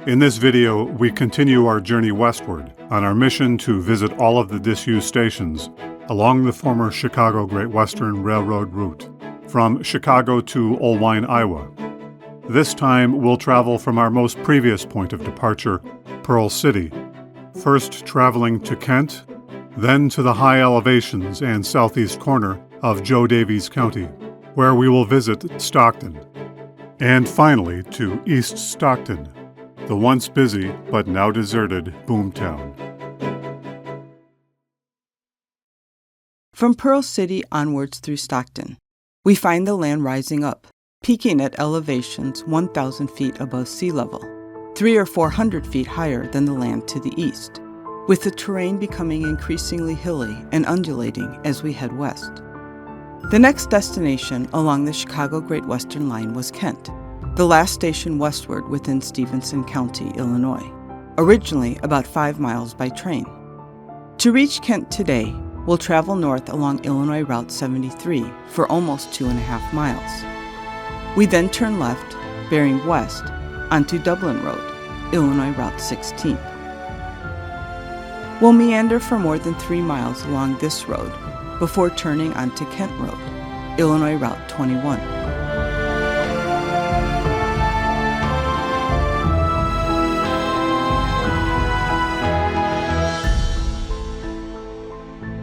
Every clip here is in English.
In this video, we continue our journey westward on our mission to visit all of the disused stations along the former Chicago Great Western Railroad route, from Chicago to Olwine, Iowa. This time, we'll travel from our most previous point of departure, Pearl City, first traveling to Kent, then to the high elevations and southeast corner of Jo Daviess County, where we will visit Stockton, and finally to East Stockton, the once busy but now deserted boomtown. From Pearl City onwards through Stockton, we find the land rising up, peaking at elevations 1,000 feet above sea level, 300 or 400 feet higher than the land to the east, with the terrain becoming increasingly hilly and undulating as we head west. The next destination along the Chicago Great Western Line was Kent, the last station westward within Stephenson County, Illinois, originally about 5 miles by train. To reach Kent today, we'll travel north along Illinois Route 73 for almost 2.5 miles. We then turn left, bearing west, onto Dublin Road, Illinois Route 16. We'll meander for more than 3 miles along this road before turning onto Kent Road, Illinois Route 21.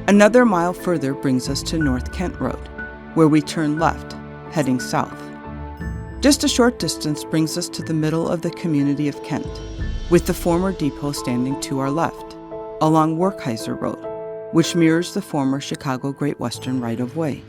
Another mile further brings us to North Kent Road, where we turn left, heading south. Just a short distance brings us to the middle of the community of Kent, with the former depot standing to our left, along Keister Road, which mirrors the former Chicago Great Western right-of-way.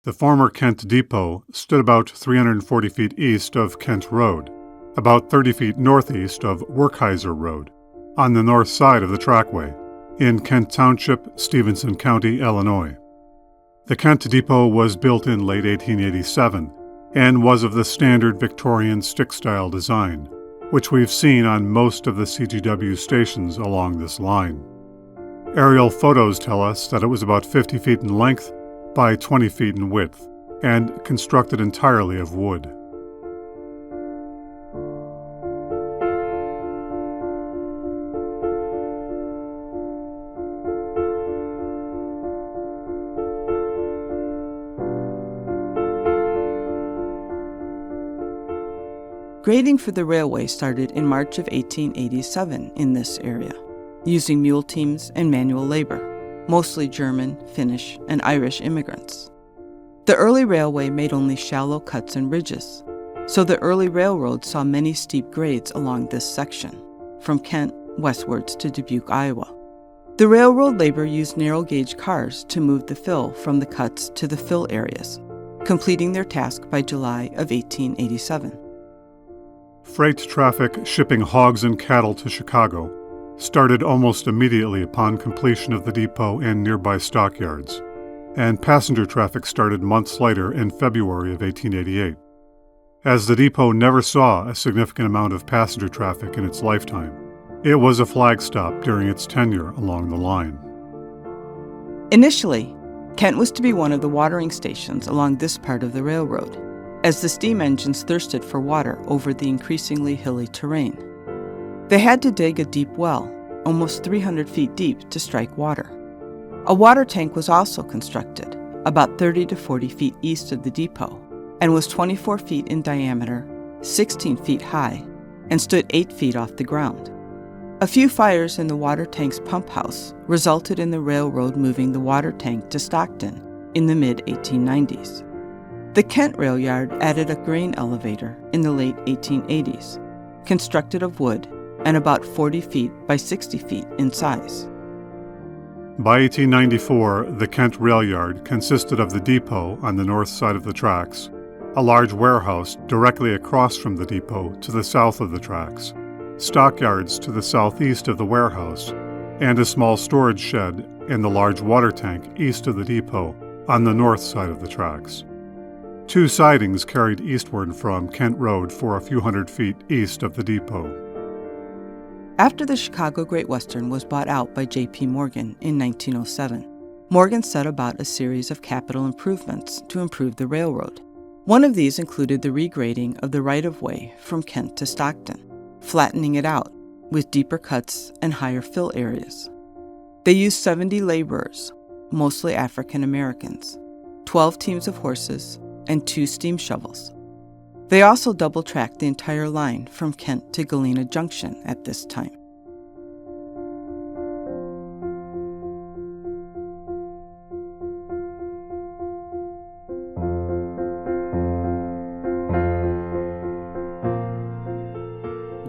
The former Kent Depot stood about 340 feet east of Kent Road, about 30 feet northeast of Keister Road, on the north side of the trackway, in Kent Township, Stephenson County, Illinois. The Kent Depot was built in late 1887 and was of the standard Victorian stick-style design, which we've seen on most of the CGW stations along this line. Aerial photos tell us that it was about 50 feet in length by 20 feet in width, and constructed entirely of wood. Grading for the railway started in March of 1887 in this area, using mule teams and manual labor, mostly German, Finnish, and Irish immigrants. The early railway made only shallow cuts and ridges, so the early railroad saw many steep grades along this section, from Kent westwards to Dubuque, Iowa. The railroad labor used narrow-gauge cars to move the fill from the cuts to the fill areas, completing their task by July of 1887. Freight traffic shipping hogs and cattle to Chicago started almost immediately upon completion of the depot and nearby stockyards, and passenger traffic started months later in February of 1888. As the depot never saw a significant amount of passenger traffic in its lifetime, it was a flag stop during its tenure along the line. Initially, Kent was to be one of the watering stations along this part of the railroad, as the steam engines thirsted for water over the increasingly hilly terrain. They had to dig a deep well, almost 300 feet deep, to strike water. A water tank was also constructed, about 30 to 40 feet east of the depot, and was 24 feet in diameter, 16 feet high, and stood 8 feet off the ground. A few fires in the water tank's pump house resulted in the railroad moving the water tank to Stockton in the mid-1890s. The Kent rail yard added a grain elevator in the late 1880s, constructed of wood and about 40 feet by 60 feet in size. By 1894, the Kent rail yard consisted of the depot on the north side of the tracks, a large warehouse directly across from the depot to the south of the tracks, stockyards to the southeast of the warehouse, and a small storage shed and the large water tank east of the depot on the north side of the tracks. 2 sidings carried eastward from Kent Road for a few hundred feet east of the depot. After the Chicago Great Western was bought out by J.P. Morgan in 1907, Morgan set about a series of capital improvements to improve the railroad. One of these included the regrading of the right-of-way from Kent to Stockton, flattening it out with deeper cuts and higher fill areas. They used 70 laborers, mostly African Americans, 12 teams of horses, and 2 steam shovels. They also double-tracked the entire line from Kent to Galena Junction at this time.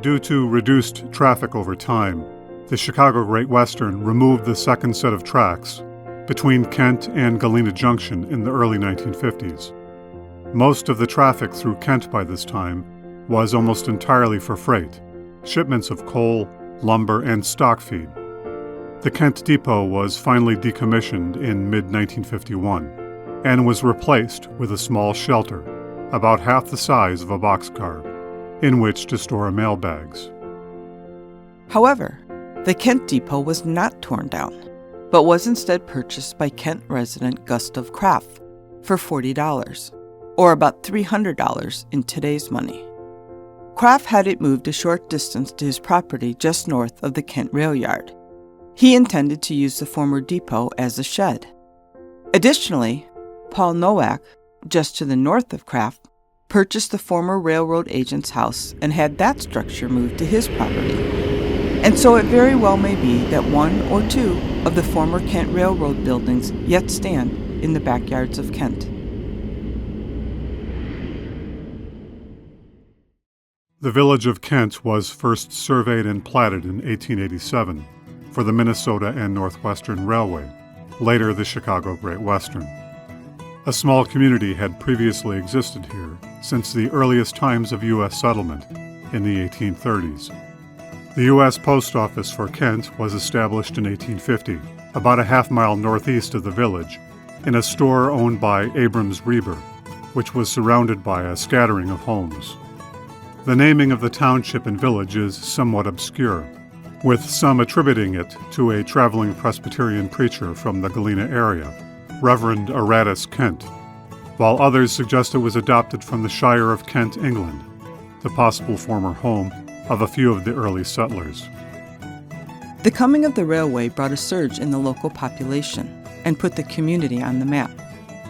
Due to reduced traffic over time, the Chicago Great Western removed the second set of tracks between Kent and Galena Junction in the early 1950s. Most of the traffic through Kent by this time was almost entirely for freight, shipments of coal, lumber, and stock feed. The Kent Depot was finally decommissioned in mid-1951 and was replaced with a small shelter, about half the size of a boxcar, in which to store mailbags. However, the Kent Depot was not torn down, but was instead purchased by Kent resident Gustav Kraft for $40, or about $300 in today's money. Kraft had it moved a short distance to his property just north of the Kent rail yard. He intended to use the former depot as a shed. Additionally, Paul Nowak, just to the north of Kraft, purchased the former railroad agent's house and had that structure moved to his property. And so it very well may be that 1 or 2 of the former Kent Railroad buildings yet stand in the backyards of Kent. The village of Kent was first surveyed and platted in 1887 for the Minnesota and Northwestern Railway, later the Chicago Great Western. A small community had previously existed here since the earliest times of U.S. settlement in the 1830s. The U.S. Post Office for Kent was established in 1850, about a half-mile northeast of the village, in a store owned by Abrams Reber, which was surrounded by a scattering of homes. The naming of the township and village is somewhat obscure, with some attributing it to a traveling Presbyterian preacher from the Galena area, Reverend Aratus Kent, while others suggest it was adopted from the Shire of Kent, England, the possible former home of a few of the early settlers. The coming of the railway brought a surge in the local population and put the community on the map.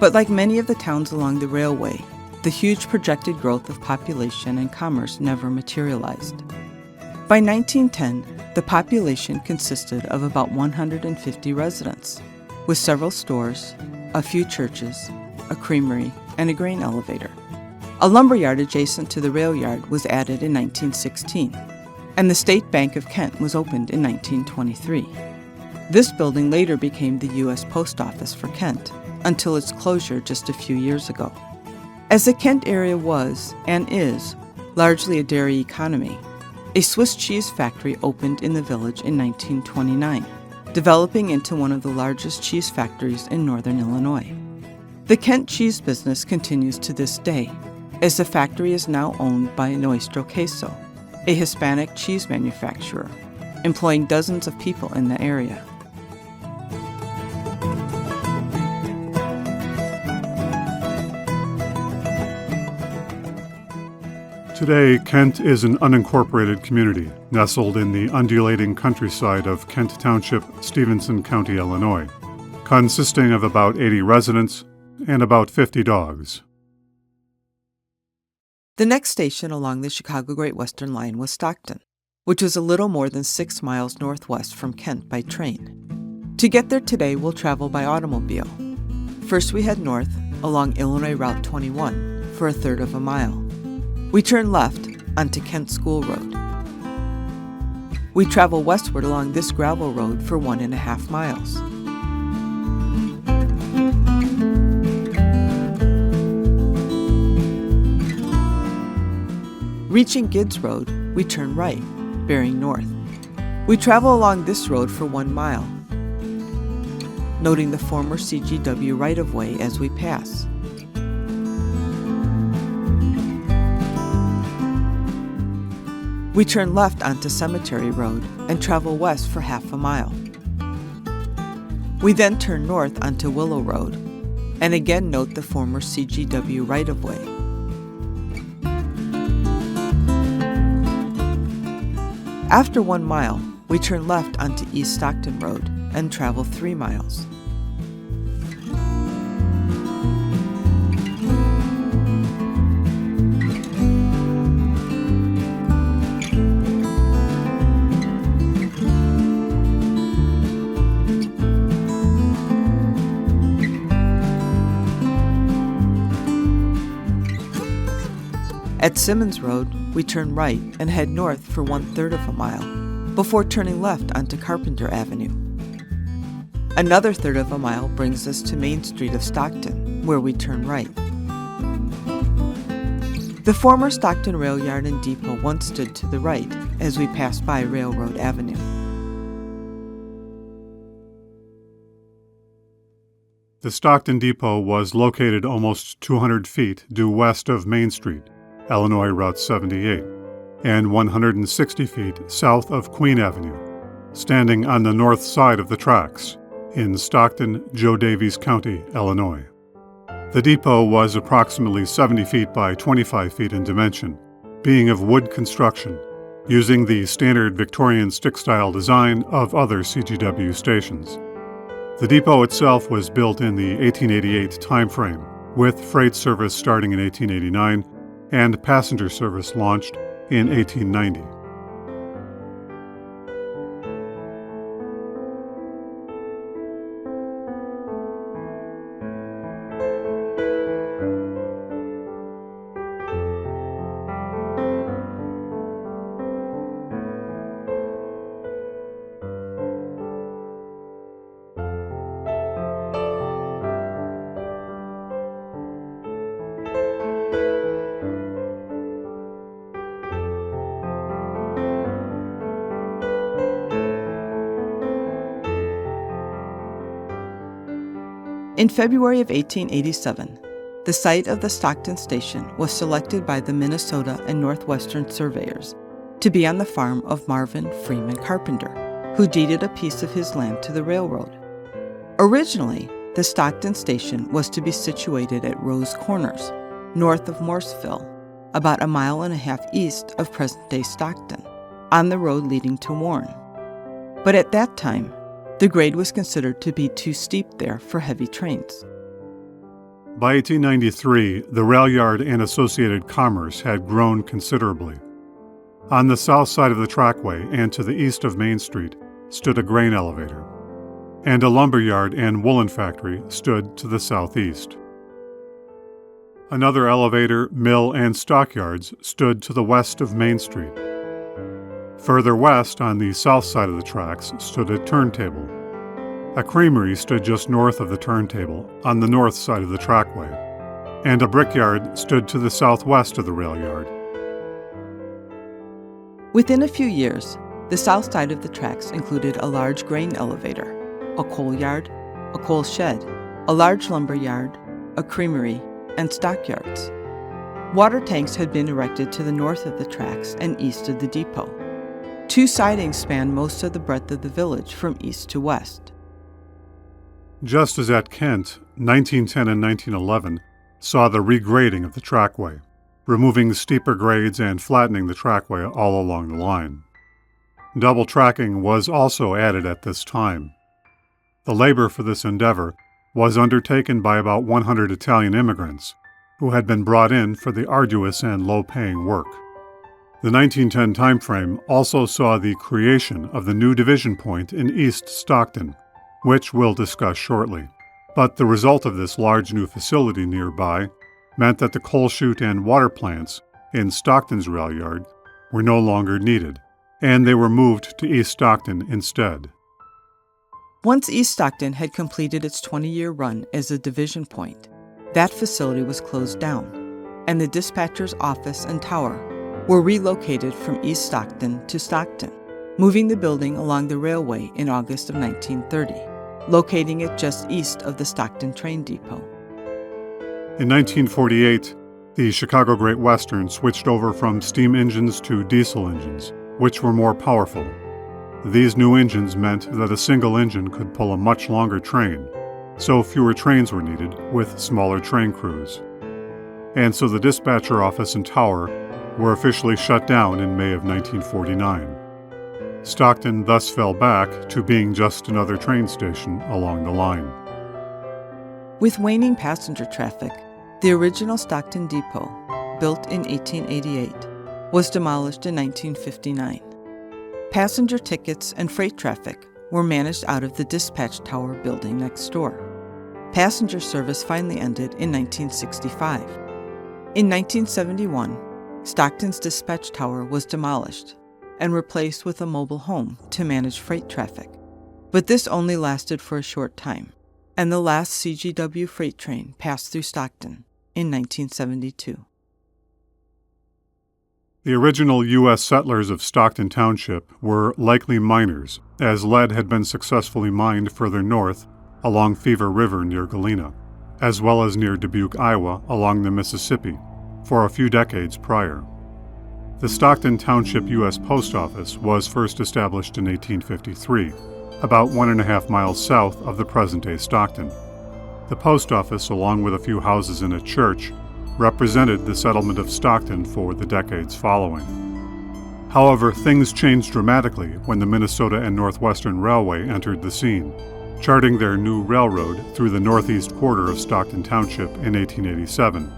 But like many of the towns along the railway, the huge projected growth of population and commerce never materialized. By 1910, the population consisted of about 150 residents, with several stores, a few churches, a creamery, and a grain elevator. A lumberyard adjacent to the rail yard was added in 1916, and the State Bank of Kent was opened in 1923. This building later became the U.S. Post Office for Kent, until its closure just a few years ago. As the Kent area was, and is, largely a dairy economy, a Swiss cheese factory opened in the village in 1929, developing into one of the largest cheese factories in northern Illinois. The Kent cheese business continues to this day, as the factory is now owned by Nuestro Queso, a Hispanic cheese manufacturer, employing dozens of people in the area. Today, Kent is an unincorporated community nestled in the undulating countryside of Kent Township, Stephenson County, Illinois, consisting of about 80 residents and about 50 dogs. The next station along the Chicago Great Western Line was Stockton, which was a little more than 6 miles northwest from Kent by train. To get there today, we'll travel by automobile. First, we head north along Illinois Route 21 for a third of a mile. We turn left onto Kent School Road. We travel westward along this gravel road for 1.5 miles. Reaching Gidd's Road, we turn right, bearing north. We travel along this road for 1 mile, noting the former CGW right-of-way as we pass. We turn left onto Cemetery Road and travel west for 1/2 mile. We then turn north onto Willow Road and again note the former CGW right-of-way. After 1 mile, we turn left onto East Stockton Road and travel 3 miles. At Simmons Road, we turn right and head north for 1/3 of a mile, before turning left onto Carpenter Avenue. Another 1/3 of a mile brings us to Main Street of Stockton, where we turn right. The former Stockton Rail Yard and Depot once stood to the right as we passed by Railroad Avenue. The Stockton Depot was located almost 200 feet due west of Main Street, Illinois Route 78, and 160 feet south of Queen Avenue, standing on the north side of the tracks in Stockton, Jo Daviess County, Illinois. The depot was approximately 70 feet by 25 feet in dimension, being of wood construction, using the standard Victorian stick-style design of other CGW stations. The depot itself was built in the 1888 timeframe, with freight service starting in 1889 and passenger service launched in 1890. In February of 1887, the site of the Stockton Station was selected by the Minnesota and Northwestern surveyors to be on the farm of Marvin Freeman Carpenter, who deeded a piece of his land to the railroad. Originally, the Stockton Station was to be situated at Rose Corners, north of Morseville, about 1.5 miles east of present-day Stockton, on the road leading to Warren. But at that time, the grade was considered to be too steep there for heavy trains. By 1893, the rail yard and associated commerce had grown considerably. On the south side of the trackway and to the east of Main Street stood a grain elevator, and a lumber yard and woolen factory stood to the southeast. Another elevator, mill, and stockyards stood to the west of Main Street. Further west, on the south side of the tracks, stood a turntable. A creamery stood just north of the turntable, on the north side of the trackway, and a brickyard stood to the southwest of the rail yard. Within a few years, the south side of the tracks included a large grain elevator, a coal yard, a coal shed, a large lumber yard, a creamery, and stockyards. Water tanks had been erected to the north of the tracks and east of the depot. 2 sidings spanned most of the breadth of the village from east to west. Just as at Kent, 1910 and 1911 saw the regrading of the trackway, removing steeper grades and flattening the trackway all along the line. Double tracking was also added at this time. The labor for this endeavor was undertaken by about 100 Italian immigrants who had been brought in for the arduous and low-paying work. The 1910 timeframe also saw the creation of the new division point in East Stockton, which we'll discuss shortly. But the result of this large new facility nearby meant that the coal chute and water plants in Stockton's rail yard were no longer needed, and they were moved to East Stockton instead. Once East Stockton had completed its 20-year run as a division point, that facility was closed down, and the dispatcher's office and tower were relocated from East Stockton to Stockton, moving the building along the railway in August of 1930, locating it just east of the Stockton train depot. In 1948, the Chicago Great Western switched over from steam engines to diesel engines, which were more powerful. These new engines meant that a single engine could pull a much longer train, so fewer trains were needed with smaller train crews. And so the dispatcher office and tower were officially shut down in May of 1949. Stockton thus fell back to being just another train station along the line. With waning passenger traffic, the original Stockton Depot, built in 1888, was demolished in 1959. Passenger tickets and freight traffic were managed out of the dispatch tower building next door. Passenger service finally ended in 1965. In 1971, Stockton's dispatch tower was demolished and replaced with a mobile home to manage freight traffic. But this only lasted for a short time, and the last CGW freight train passed through Stockton in 1972. The original U.S. settlers of Stockton Township were likely miners, as lead had been successfully mined further north along Fever River near Galena, as well as near Dubuque, Iowa, along the Mississippi, for a few decades prior. The Stockton Township U.S. Post Office was first established in 1853, about 1.5 miles south of the present-day Stockton. The post office, along with a few houses and a church, represented the settlement of Stockton for the decades following. However, things changed dramatically when the Minnesota and Northwestern Railway entered the scene, charting their new railroad through the northeast quarter of Stockton Township in 1887.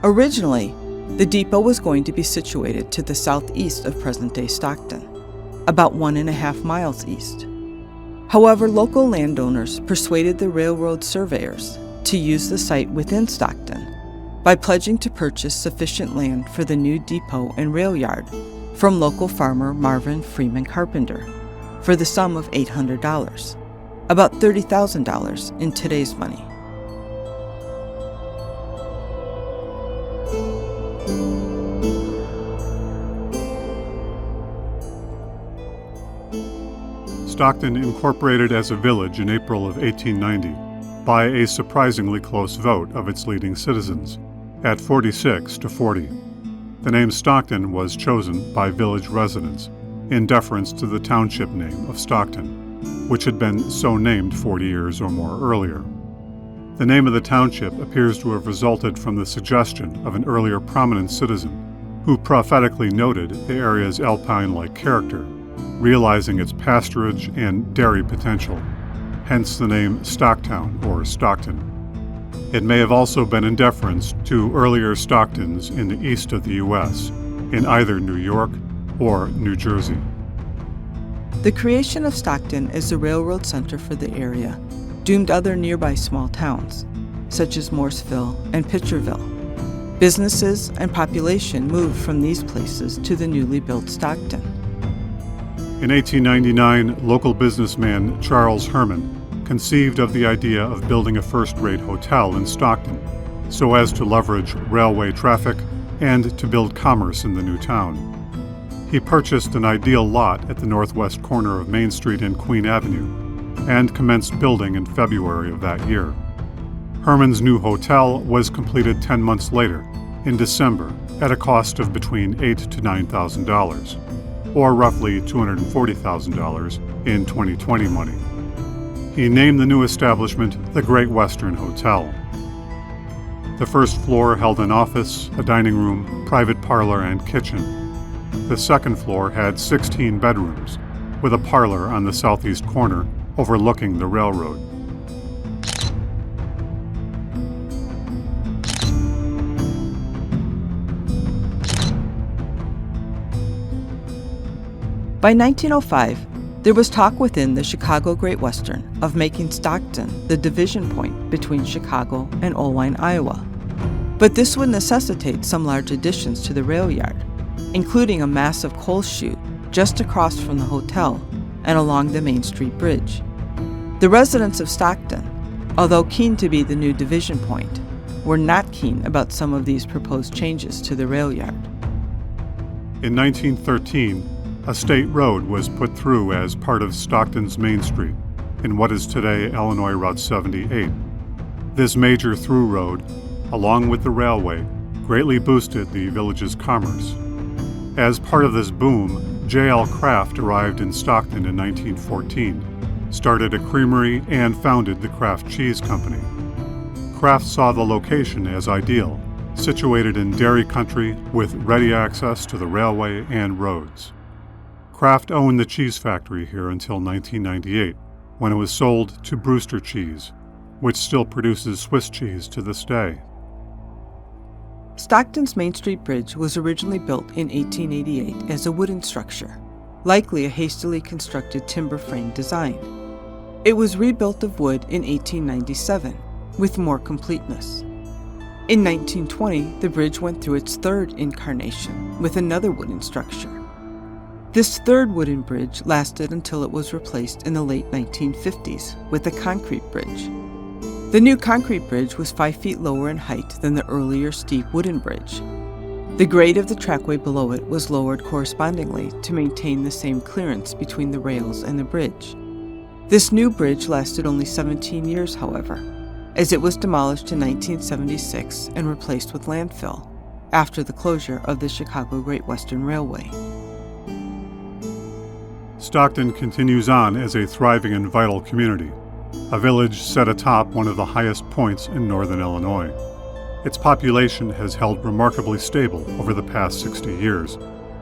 Originally, the depot was going to be situated to the southeast of present-day Stockton, about 1.5 miles east. However, local landowners persuaded the railroad surveyors to use the site within Stockton by pledging to purchase sufficient land for the new depot and rail yard from local farmer Marvin Freeman Carpenter for the sum of $800, about $30,000 in today's money. Stockton incorporated as a village in April of 1890 by a surprisingly close vote of its leading citizens, at 46 to 40. The name Stockton was chosen by village residents in deference to the township name of Stockton, which had been so named 40 years or more earlier. The name of the township appears to have resulted from the suggestion of an earlier prominent citizen who prophetically noted the area's alpine-like character, realizing its pasturage and dairy potential, hence the name Stocktown or Stockton. It may have also been in deference to earlier Stocktons in the east of the U.S., in either New York or New Jersey. The creation of Stockton as the railroad center for the area doomed other nearby small towns, such as Morseville and Pitcherville. Businesses and population moved from these places to the newly built Stockton. In 1899, local businessman Charles Herman conceived of the idea of building a first-rate hotel in Stockton so as to leverage railway traffic and to build commerce in the new town. He purchased an ideal lot at the northwest corner of Main Street and Queen Avenue and commenced building in February of that year. Herman's new hotel was completed 10 months later, in December, at a cost of between $8,000 to $9,000, or roughly $240,000 in 2020 money. He named the new establishment the Great Western Hotel. The first floor held an office, a dining room, private parlor, and kitchen. The second floor had 16 bedrooms, with a parlor on the southeast corner overlooking the railroad. By 1905, there was talk within the Chicago Great Western of making Stockton the division point between Chicago and Oelwein, Iowa. But this would necessitate some large additions to the rail yard, including a massive coal chute just across from the hotel and along the Main Street Bridge. The residents of Stockton, although keen to be the new division point, were not keen about some of these proposed changes to the rail yard. In 1913, a state road was put through as part of Stockton's Main Street, in what is today Illinois Route 78. This major through road, along with the railway, greatly boosted the village's commerce. As part of this boom, J.L. Kraft arrived in Stockton in 1914, started a creamery, and founded the Kraft Cheese Company. Kraft saw the location as ideal, situated in dairy country with ready access to the railway and roads. Kraft owned the cheese factory here until 1998, when it was sold to Brewster Cheese, which still produces Swiss cheese to this day. Stockton's Main Street Bridge was originally built in 1888 as a wooden structure, likely a hastily constructed timber frame design. It was rebuilt of wood in 1897, with more completeness. In 1920, the bridge went through its third incarnation with another wooden structure. This third wooden bridge lasted until it was replaced in the late 1950s with a concrete bridge. The new concrete bridge was 5 feet lower in height than the earlier steep wooden bridge. The grade of the trackway below it was lowered correspondingly to maintain the same clearance between the rails and the bridge. This new bridge lasted only 17 years, however, as it was demolished in 1976 and replaced with landfill after the closure of the Chicago Great Western Railway. Stockton continues on as a thriving and vital community, a village set atop one of the highest points in northern Illinois. Its population has held remarkably stable over the past 60 years,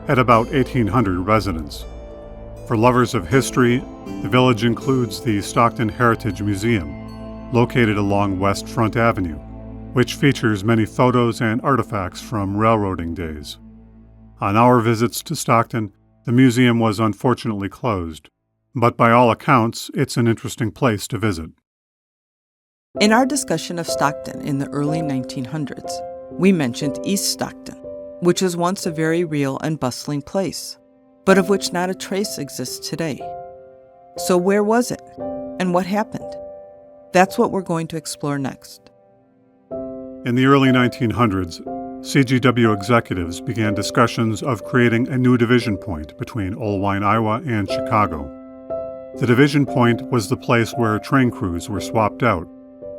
at about 1,800 residents. For lovers of history, the village includes the Stockton Heritage Museum, located along West Front Avenue, which features many photos and artifacts from railroading days. On our visits to Stockton, the museum was unfortunately closed, but by all accounts, it's an interesting place to visit. In our discussion of Stockton in the early 1900s, we mentioned East Stockton, which was once a very real and bustling place, but of which not a trace exists today. So where was it, and what happened? That's what we're going to explore next. In the early 1900s, CGW executives began discussions of creating a new division point between Oelwein, Iowa and Chicago. The division point was the place where train crews were swapped out,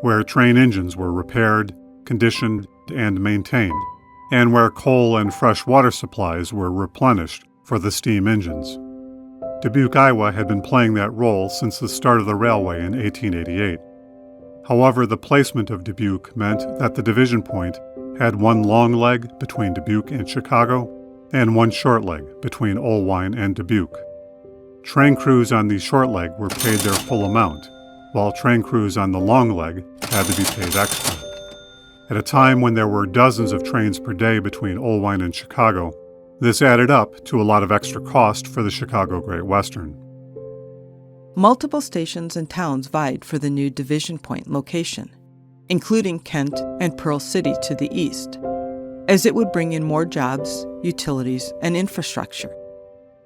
where train engines were repaired, conditioned, and maintained, and where coal and fresh water supplies were replenished for the steam engines. Dubuque, Iowa had been playing that role since the start of the railway in 1888. However, the placement of Dubuque meant that the division point had one long leg between Dubuque and Chicago and one short leg between Oelwein and Dubuque. Train crews on the short leg were paid their full amount, while train crews on the long leg had to be paid extra. At a time when there were dozens of trains per day between Oelwein and Chicago, this added up to a lot of extra cost for the Chicago Great Western. Multiple stations and towns vied for the new division point location, including Kent and Pearl City to the east, as it would bring in more jobs, utilities, and infrastructure.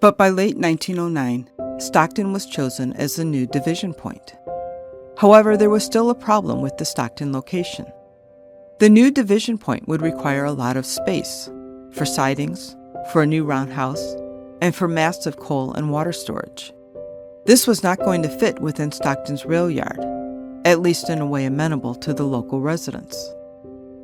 But by late 1909, Stockton was chosen as the new division point. However, there was still a problem with the Stockton location. The new division point would require a lot of space for sidings, for a new roundhouse, and for massive coal and water storage. This was not going to fit within Stockton's rail yard, at least in a way amenable to the local residents.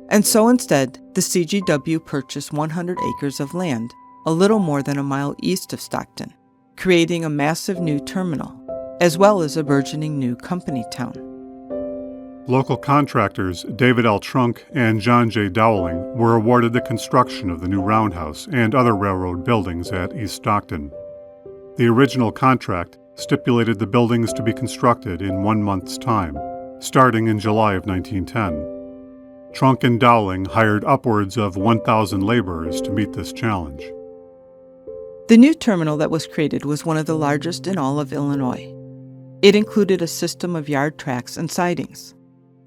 And so instead, the CGW purchased 100 acres of land a little more than a mile east of Stockton, creating a massive new terminal, as well as a burgeoning new company town. Local contractors David L. Trunk and John J. Dowling were awarded the construction of the new roundhouse and other railroad buildings at East Stockton. The original contract stipulated the buildings to be constructed in 1 month's time, starting in July of 1910. Trunk and Dowling hired upwards of 1,000 laborers to meet this challenge. The new terminal that was created was one of the largest in all of Illinois. It included a system of yard tracks and sidings,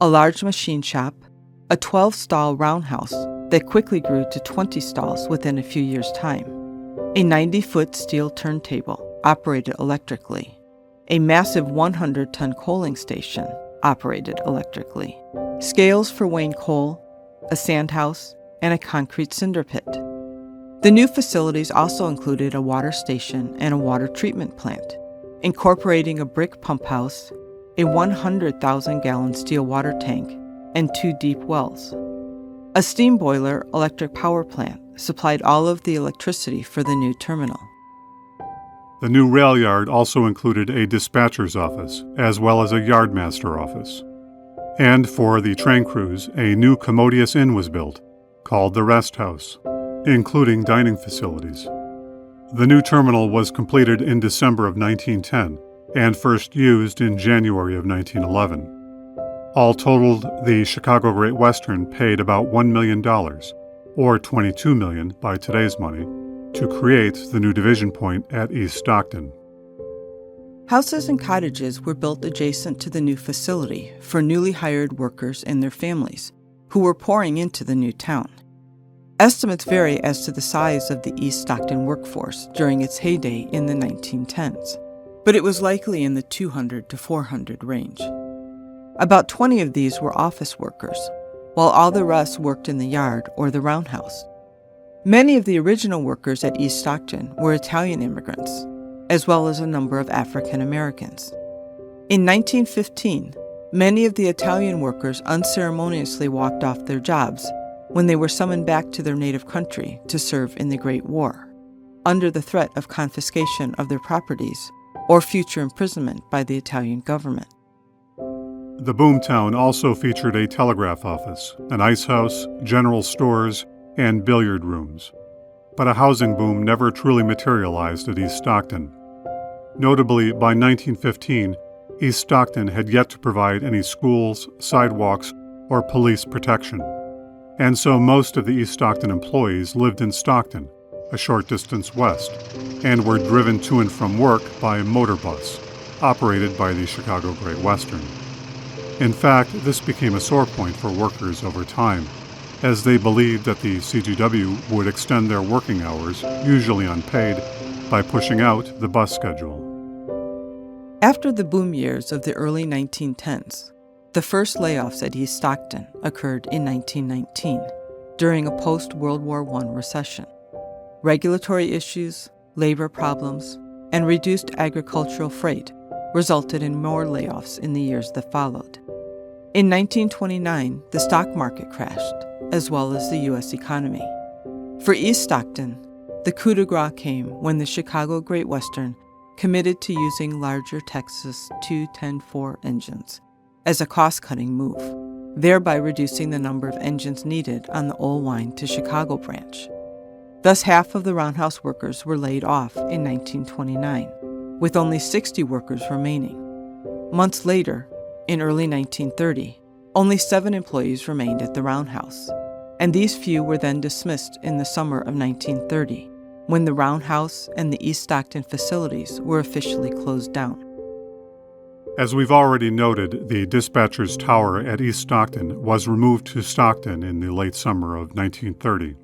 a large machine shop, a 12-stall roundhouse that quickly grew to 20 stalls within a few years' time, a 90-foot steel turntable operated electrically, a massive 100-ton coaling station operated electrically, scales for weighing coal, a sand house, and a concrete cinder pit. The new facilities also included a water station and a water treatment plant, incorporating a brick pump house, a 100,000-gallon steel water tank, and 2 deep wells. A steam boiler electric power plant supplied all of the electricity for the new terminal. The new rail yard also included a dispatcher's office, as well as a yardmaster office. And for the train crews, a new commodious inn was built, called the Rest House, including dining facilities. The new terminal was completed in December of 1910 and first used in January of 1911. All totaled, the Chicago Great Western paid about $1 million, or $22 million by today's money, to create the new division point at East Stockton. Houses and cottages were built adjacent to the new facility for newly hired workers and their families, who were pouring into the new town. Estimates vary as to the size of the East Stockton workforce during its heyday in the 1910s, but it was likely in the 200 to 400 range. About 20 of these were office workers, while all the rest worked in the yard or the roundhouse. Many of the original workers at East Stockton were Italian immigrants, as well as a number of African Americans. In 1915, many of the Italian workers unceremoniously walked off their jobs when they were summoned back to their native country to serve in the Great War, under the threat of confiscation of their properties or future imprisonment by the Italian government. The boomtown also featured a telegraph office, an ice house, general stores, and billiard rooms. But a housing boom never truly materialized at East Stockton. Notably, by 1915, East Stockton had yet to provide any schools, sidewalks, or police protection. And so most of the East Stockton employees lived in Stockton, a short distance west, and were driven to and from work by a motor bus, operated by the Chicago Great Western. In fact, this became a sore point for workers over time, as they believed that the CGW would extend their working hours, usually unpaid, by pushing out the bus schedule. After the boom years of the early 1910s, the first layoffs at East Stockton occurred in 1919, during a post-World War I recession. Regulatory issues, labor problems, and reduced agricultural freight resulted in more layoffs in the years that followed. In 1929, the stock market crashed, as well as the U.S. economy. For East Stockton, the coup de grace came when the Chicago Great Western committed to using larger Texas 210-4 engines as a cost-cutting move, thereby reducing the number of engines needed on the Old Wine to Chicago branch. Thus, half of the roundhouse workers were laid off in 1929, with only 60 workers remaining. Months later, in early 1930, only 7 employees remained at the roundhouse, and these few were then dismissed in the summer of 1930, when the roundhouse and the East Stockton facilities were officially closed down. As we've already noted, the dispatcher's tower at East Stockton was removed to Stockton in the late summer of 1930.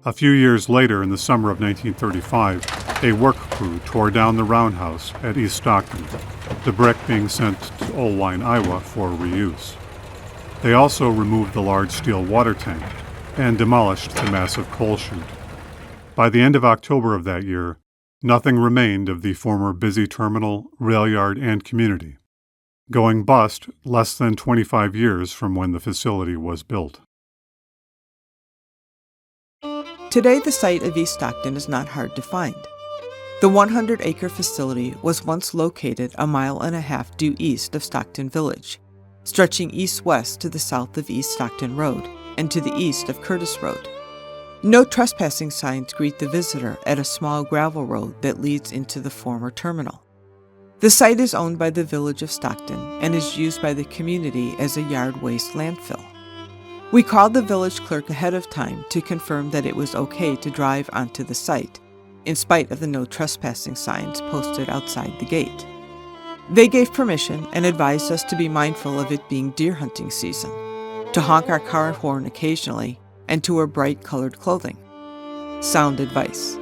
A few years later, in the summer of 1935, a work crew tore down the roundhouse at East Stockton, the brick being sent to Old Wine, Iowa for reuse. They also removed the large steel water tank and demolished the massive coal chute. By the end of October of that year, nothing remained of the former busy terminal, rail yard, and community, going bust less than 25 years from when the facility was built. Today, the site of East Stockton is not hard to find. The 100-acre facility was once located a mile and a half due east of Stockton Village, stretching east-west to the south of East Stockton Road and to the east of Curtis Road. No trespassing signs greet the visitor at a small gravel road that leads into the former terminal. The site is owned by the Village of Stockton and is used by the community as a yard waste landfill. We called the village clerk ahead of time to confirm that it was okay to drive onto the site, in spite of the no trespassing signs posted outside the gate. They gave permission and advised us to be mindful of it being deer hunting season, to honk our car horn occasionally, and to wear bright-colored clothing. Sound advice.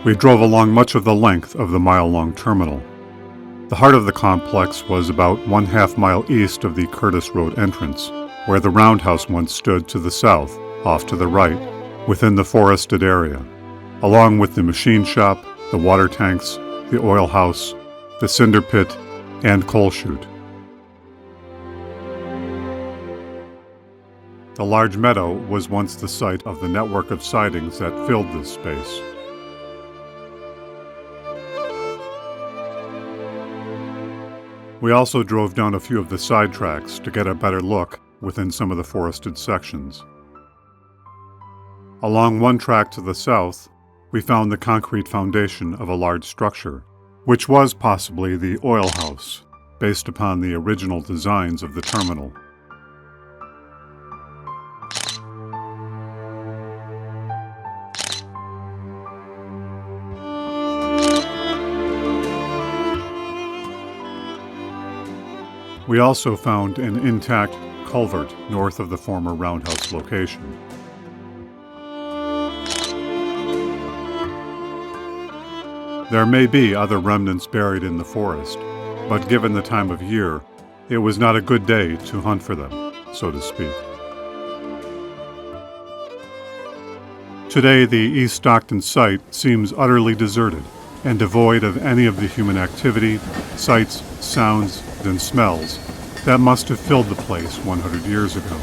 We drove along much of the length of the mile-long terminal. The heart of the complex was about 1/2 mile east of the Curtis Road entrance, where the roundhouse once stood to the south, off to the right, within the forested area, along with the machine shop, the water tanks, the oil house, the cinder pit, and coal chute. The large meadow was once the site of the network of sidings that filled this space. We also drove down a few of the side tracks to get a better look within some of the forested sections. Along one track to the south, we found the concrete foundation of a large structure, which was possibly the oil house, based upon the original designs of the terminal. We also found an intact culvert north of the former roundhouse location. There may be other remnants buried in the forest, but given the time of year, it was not a good day to hunt for them, so to speak. Today, the East Stockton site seems utterly deserted and devoid of any of the human activity, sights, sounds, and smells that must have filled the place 100 years ago.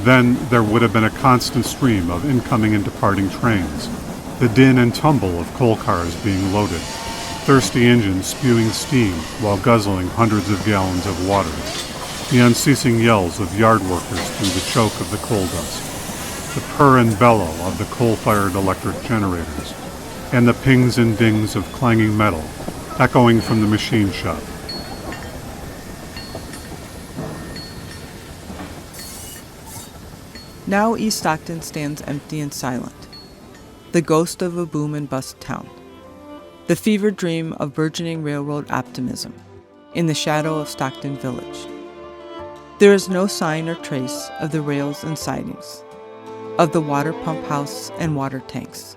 Then there would have been a constant stream of incoming and departing trains, the din and tumble of coal cars being loaded, thirsty engines spewing steam while guzzling hundreds of gallons of water, the unceasing yells of yard workers through the choke of the coal dust, the purr and bellow of the coal-fired electric generators, and the pings and dings of clanging metal echoing from the machine shop. Now East Stockton stands empty and silent, the ghost of a boom and bust town, the fevered dream of burgeoning railroad optimism in the shadow of Stockton Village. There is no sign or trace of the rails and sidings, of the water pump house and water tanks,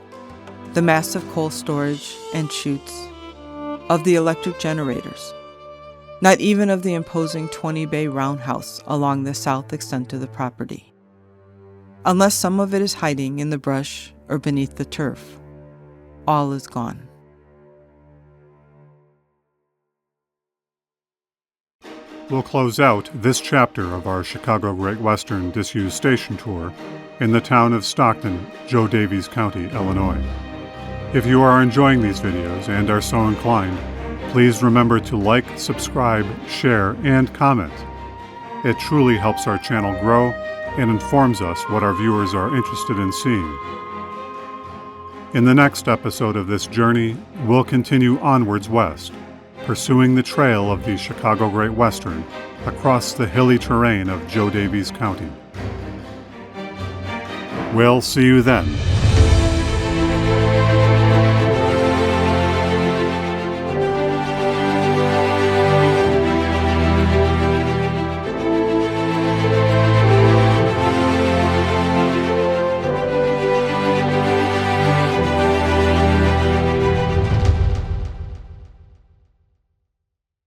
the massive coal storage and chutes, of the electric generators, not even of the imposing 20-bay roundhouse along the south extent of the property. Unless some of it is hiding in the brush or beneath the turf, all is gone. We'll close out this chapter of our Chicago Great Western Disused Station tour in the town of Stockton, Jo Daviess County, Illinois. If you are enjoying these videos and are so inclined, please remember to like, subscribe, share, and comment. It truly helps our channel grow and informs us what our viewers are interested in seeing. In the next episode of this journey, we'll continue onwards west, pursuing the trail of the Chicago Great Western across the hilly terrain of Jo Daviess County. We'll see you then.